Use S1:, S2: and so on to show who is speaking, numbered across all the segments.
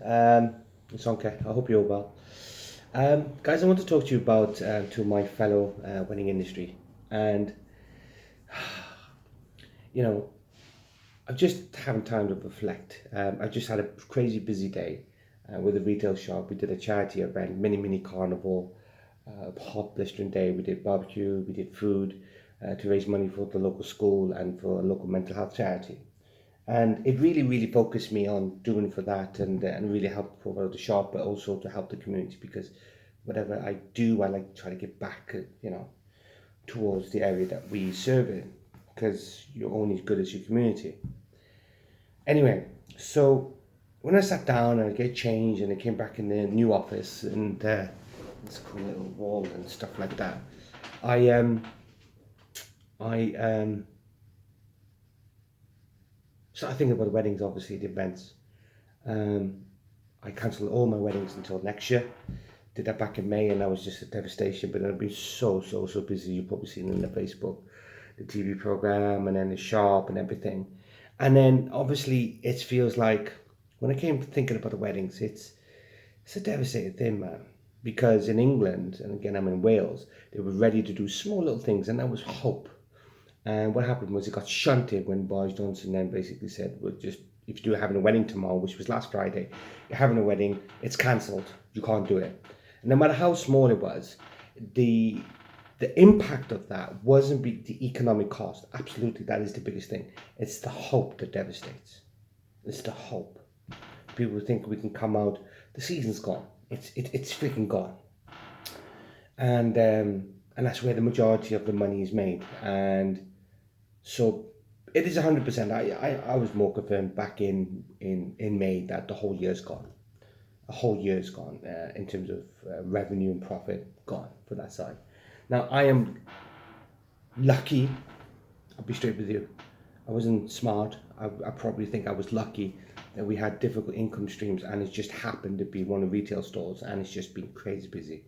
S1: Um, it's Onkar. I hope you're well. Guys, I want to talk to you about to my fellow wedding industry, and you know, I'm just having time to reflect. I've just had a crazy busy day with a retail shop. We did a charity event, mini carnival, hot blistering day. We did barbecue, we did food to raise money for the local school and for a local mental health charity. And it really focused me on doing for that and really help promote the shop, but also to help the community because whatever I do, I like to try to give back, towards the area that we serve in, because you're only as good as your community. Anyway, so when I sat down and I get changed and I came back in the new office and this cool little wall and stuff like that, I I started thinking about the weddings, obviously the events. Um, I cancelled all my weddings until next year. Did that back in May, and that was just a devastation. But I've been so busy. You've probably seen it in the Facebook, the TV program, and then the shop and everything. And then obviously it feels like when I came thinking about the weddings, it's a devastating thing, man. Because in England, and again I'm in Wales, they were ready to do small little things, and that was hope. And what happened was it got shunted when Boris Johnson then basically said, "Well, just if you're having a wedding tomorrow, which was last Friday, you're having a wedding, it's cancelled. You can't do it." And no matter how small it was, the the impact of that wasn't the economic cost. Absolutely, that is the biggest thing. It's the hope that devastates. It's the hope. People think we can come out. The season's gone. It's freaking gone. And that's where the majority of the money is made. And so it is 100%. I was more confirmed back in May that the whole year's gone. A whole year's gone in terms of revenue and profit gone for that side. Now I am lucky. I'll be straight with you. I wasn't smart. I probably think I was lucky that we had difficult income streams, and it just happened to be one of the retail stores, and it's just been crazy busy.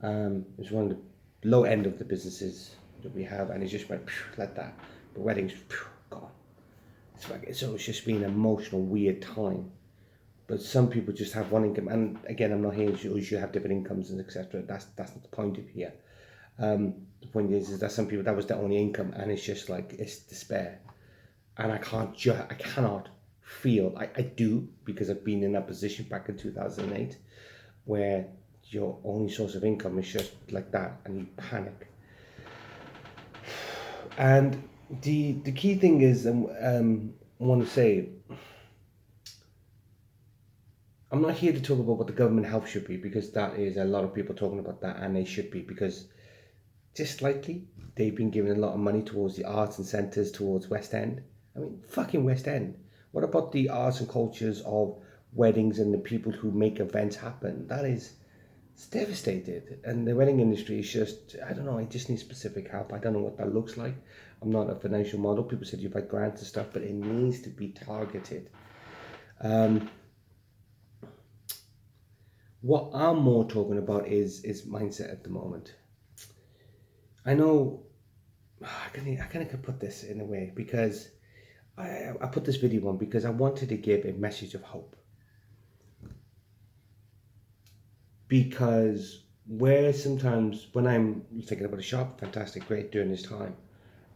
S1: It's one of the low end of the businesses that we have, and it just went like that. The weddings, gone. It's like so. It's just been an emotional, weird time. But some people just have one income, and again, I'm not here to you should have different incomes and etc. That's not the point of here. The point is that some people that was their only income, and it's just like it's despair, and I cannot feel. I do because I've been in that position back in 2008, where your only source of income is just like that, and you panic. And the key thing is, I want to say, I'm not here to talk about what the government health should be because that is a lot of people talking about that, and they should be because just slightly they've been giving a lot of money towards the arts and centres towards West End. I mean, fucking West End. What about the arts and cultures of weddings and the people who make events happen? That is, it's devastated. And the wedding industry is just, I don't know, it just needs specific help. I don't know what that looks like. I'm not a financial model. People said you've had grants and stuff, but it needs to be targeted. Um, what I'm more talking about is mindset at the moment. I know I kind of could put this in a way because I put this video on because I wanted to give a message of hope. Because where sometimes when I'm thinking about a shop, fantastic, great during this time,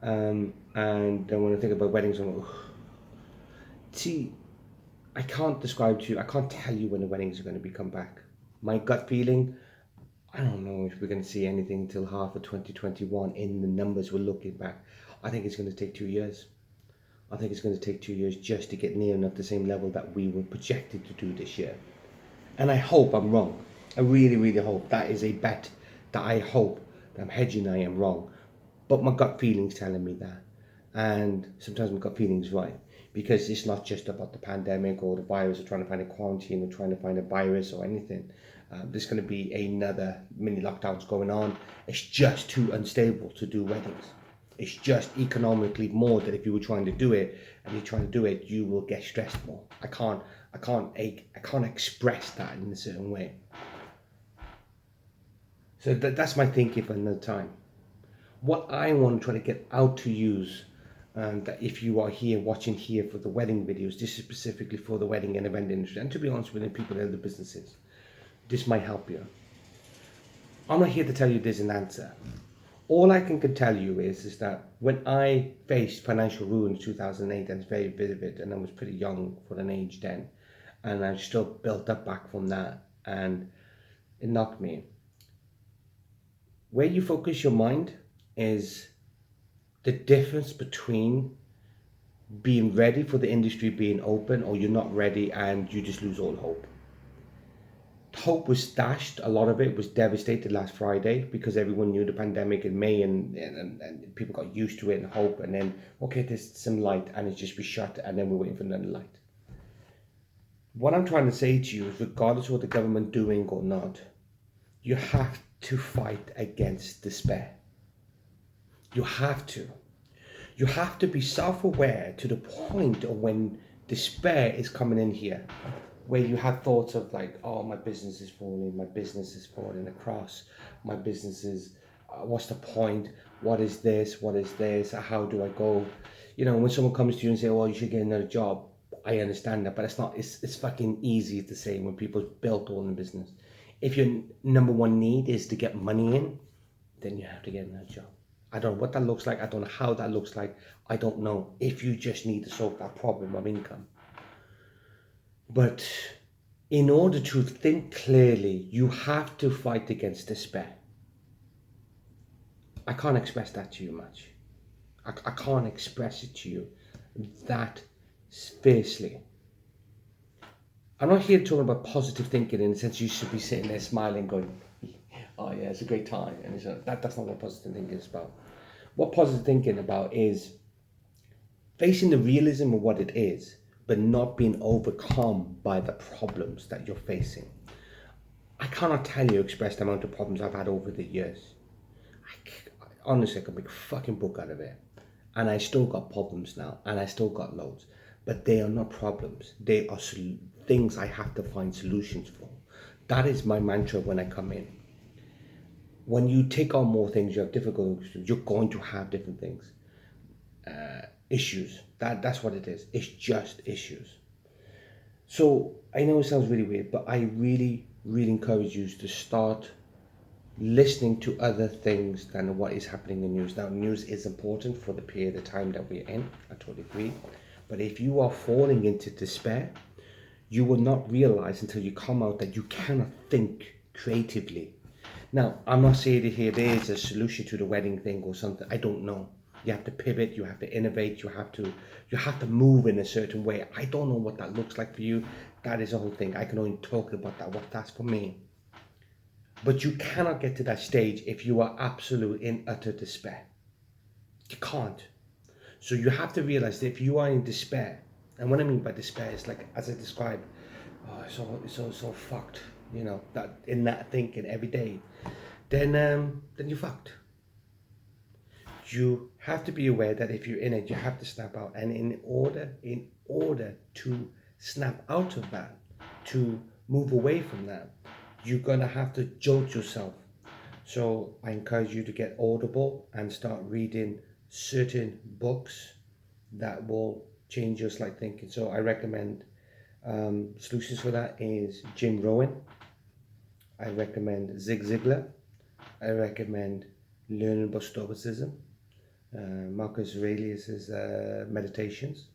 S1: and then when I think about weddings, I'm like, "Ugh." See, I can't describe to you, I can't tell you when the weddings are going to be come back. My gut feeling, I don't know if we're going to see anything until half of 2021 in the numbers we're looking back. I think it's going to take 2 years. I think it's going to take 2 years just to get near enough the same level that we were projected to do this year. And I hope I'm wrong. I really hope that is a bet that I hope that I'm hedging I am wrong. But my gut feeling's telling me that. And sometimes my gut feeling's right. Because it's not just about the pandemic or the virus or trying to find a quarantine or trying to find a virus or anything. There's going to be another mini lockdowns going on. It's just too unstable to do weddings. It's just economically more that if you were trying to do it and you're trying to do it, you will get stressed more. I can't express that in a certain way. So that's my thinking for another time. What I want to try to get out to use And that if you are here watching here for the wedding videos, this is specifically for the wedding and event industry. And to be honest with you, people in the businesses, this might help you. I'm not here to tell you there's an answer. All I can tell you is that when I faced financial ruin in 2008, and it's very vivid, and I was pretty young for an age then, and I still built up back from that, and it knocked me. Where you focus your mind is the difference between being ready for the industry being open, or you're not ready and you just lose all hope. Hope was dashed. A lot of it was devastated last Friday because everyone knew the pandemic in May, and people got used to it and hope, and then okay, there's some light, and it's just be shut, and then we're waiting for another light. What I'm trying to say to you is, regardless of what the government doing or not, you have to fight against despair. You have to. You have to be self-aware to the point of when despair is coming in here, where you have thoughts of like, oh, my business is falling across, my business is, what's the point, what is this, how do I go? You know, when someone comes to you and say, oh, you should get another job, I understand that, but it's fucking easy to say when people built all in business. If your number one need is to get money in, then you have to get another job. I don't know what that looks like, I don't know how that looks like, I don't know if you just need to solve that problem of income. But in order to think clearly, you have to fight against despair. I can't express that to you much. I can't express it to you that fiercely. I'm not here talking about positive thinking in the sense you should be sitting there smiling going, oh yeah, it's a great time. And that's not what positive thinking is about. What positive thinking about is facing the realism of what it is, but not being overcome by the problems that you're facing. I cannot tell you express the amount of problems I've had over the years. Honestly, I could make a fucking book out of it. And I still got problems now, and I still got loads. But they are not problems. They are things I have to find solutions for. That is my mantra when I come in. When you take on more things, you have difficult issues, you're going to have different things. Issues. That's what it is. It's just issues. So I know it sounds really weird, but I really, really encourage you to start listening to other things than what is happening in news. Now, news is important for the period of time that we're in. I totally agree. But if you are falling into despair, you will not realize until you come out that you cannot think creatively. Now, I'm not saying that here there is a solution to the wedding thing or something. I don't know. You have to pivot, you have to innovate, you have to move in a certain way. I don't know what that looks like for you. That is the whole thing. I can only talk about that, what that's for me. But you cannot get to that stage if you are absolute in utter despair. You can't. So you have to realize that if you are in despair, and what I mean by despair is like, as I described, oh, it's so fucked, you know, that in that thinking every day, then you're fucked. You have to be aware that if you're in it, you have to snap out. And in order to snap out of that, to move away from that, you're gonna have to jolt yourself. So I encourage you to get Audible and start reading certain books that will change your slight thinking. So I recommend solutions for that is Jim Rohn. I recommend Zig Ziglar. I recommend learning about Stoicism. Marcus Aurelius's meditations,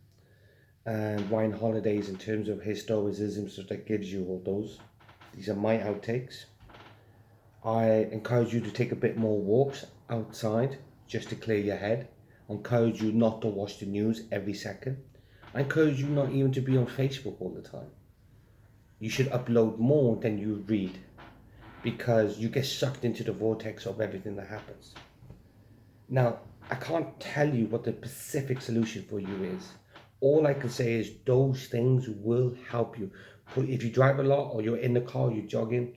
S1: and Ryan Holiday's in terms of his Stoicism, so that gives you all those. These are my outtakes. I encourage you to take a bit more walks outside just to clear your head. I encourage you not to watch the news every second. I encourage you not even to be on Facebook all the time. You should upload more than you read, because you get sucked into the vortex of everything that happens. Now, I can't tell you what the specific solution for you is. All I can say is those things will help you. If you drive a lot or you're in the car, you're jogging,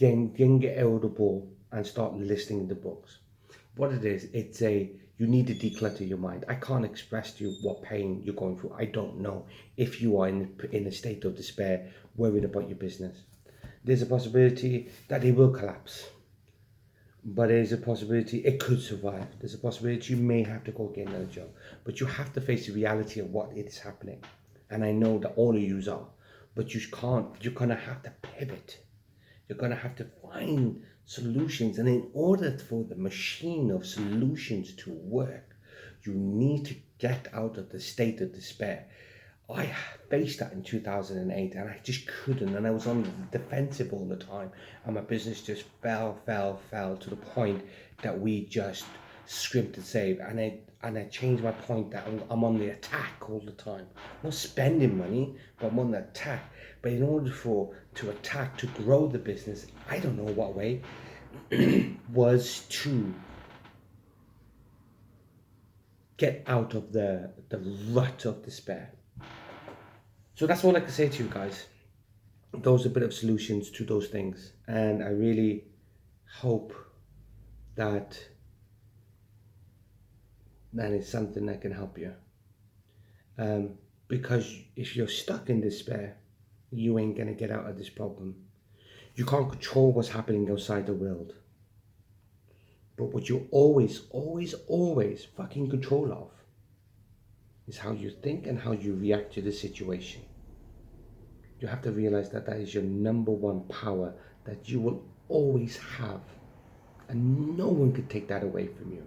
S1: then get Audible and start listening to books. What it is, you need to declutter your mind. I can't express to you what pain you're going through. I don't know if you are in a state of despair, worried about your business. There's a possibility that it will collapse. but there's a possibility it could survive. There's a possibility you may have to go get another job, but you have to face the reality of what is happening. And I know that all of yous are, but you can't. You're gonna have to pivot. You're gonna have to find solutions, and in order for the machine of solutions to work, you need to get out of the state of despair. I faced that in 2008 and I just couldn't, and I was on the defensive all the time, and my business just fell to the point that we just scrimped and saved. And I changed my point that I'm on the attack all the time. I'm not spending money, but I'm on the attack. But in order to attack, to grow the business, I don't know what way, was to get out of the rut of despair. So that's all I can say to you guys. Those are a bit of solutions to those things, and I really hope that that is something that can help you. Because if you're stuck in despair, you ain't gonna get out of this problem. You can't control what's happening outside the world, but what you always fucking control of is how you think and how you react to the situation. You have to realize that that is your number one power that you will always have, and no one could take that away from you.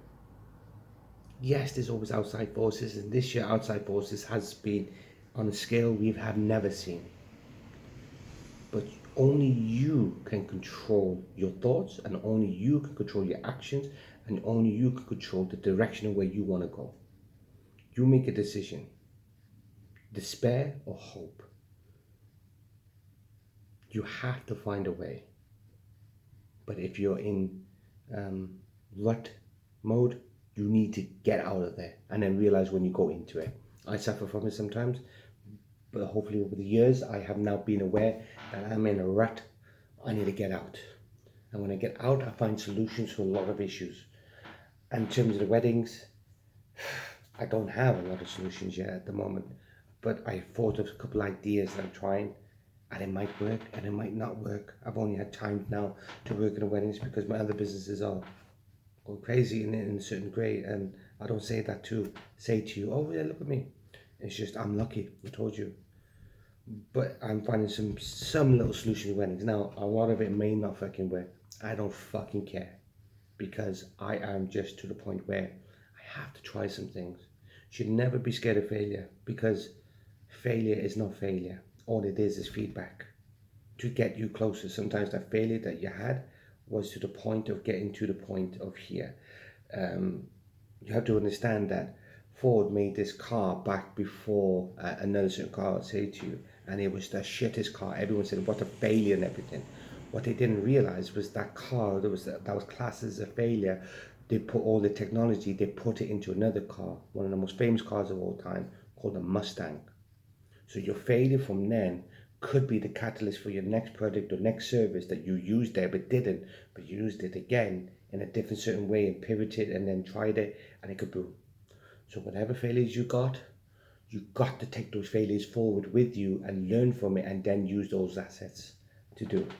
S1: Yes, there's always outside forces, and this year outside forces has been on a scale we have never seen. But only you can control your thoughts, and only you can control your actions, and only you can control the direction of where you want to go. You make a decision: despair or hope. You have to find a way. But if you're in rut mode, you need to get out of there and then realize when you go into it. I suffer from it sometimes, but hopefully over the years I have now been aware that I'm in a rut. I need to get out, and when I get out, I find solutions to a lot of issues. And in terms of the weddings, I don't have a lot of solutions yet at the moment, but I thought of a couple ideas that I'm trying, and it might work and it might not work. I've only had time now to work in the weddings because my other businesses are going crazy in a certain grade, and I don't say that to say to you, oh yeah, look at me. It's just I'm lucky, I told you. But I'm finding some little solution to weddings. Now, a lot of it may not fucking work. I don't fucking care, because I am just to the point where I have to try some things. Should never be scared of failure, because failure is not failure. All it is feedback to get you closer. Sometimes that failure that you had was to the point of getting to the point of here. You have to understand that Ford made this car back before another certain car would say to you, and it was the shittest car. Everyone said what a failure and everything. What they didn't realize was that car that was classed as a failure. They put all the technology, they put it into another car, one of the most famous cars of all time, called a Mustang. So your failure from then could be the catalyst for your next product or next service that you used there but didn't, but you used it again in a different certain way and pivoted and then tried it, and it could boom. So whatever failures you got to take those failures forward with you and learn from it, and then use those assets to do it.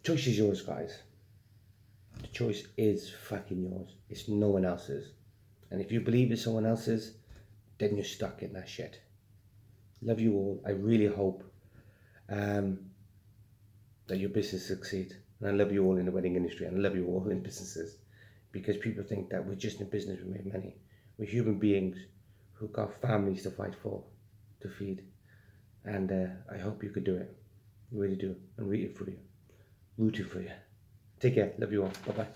S1: Choice is yours, guys. The choice is fucking yours. It's no one else's. And if you believe it's someone else's, then you're stuck in that shit. Love you all. I really hope that your business succeeds. And I love you all in the wedding industry, and I love you all in businesses, because people think that we're just in business, we make money. We're human beings who got families to fight for, to feed. And I hope you could do it. I really do. I'm rooting for you. Take care. Love you all. Bye-bye.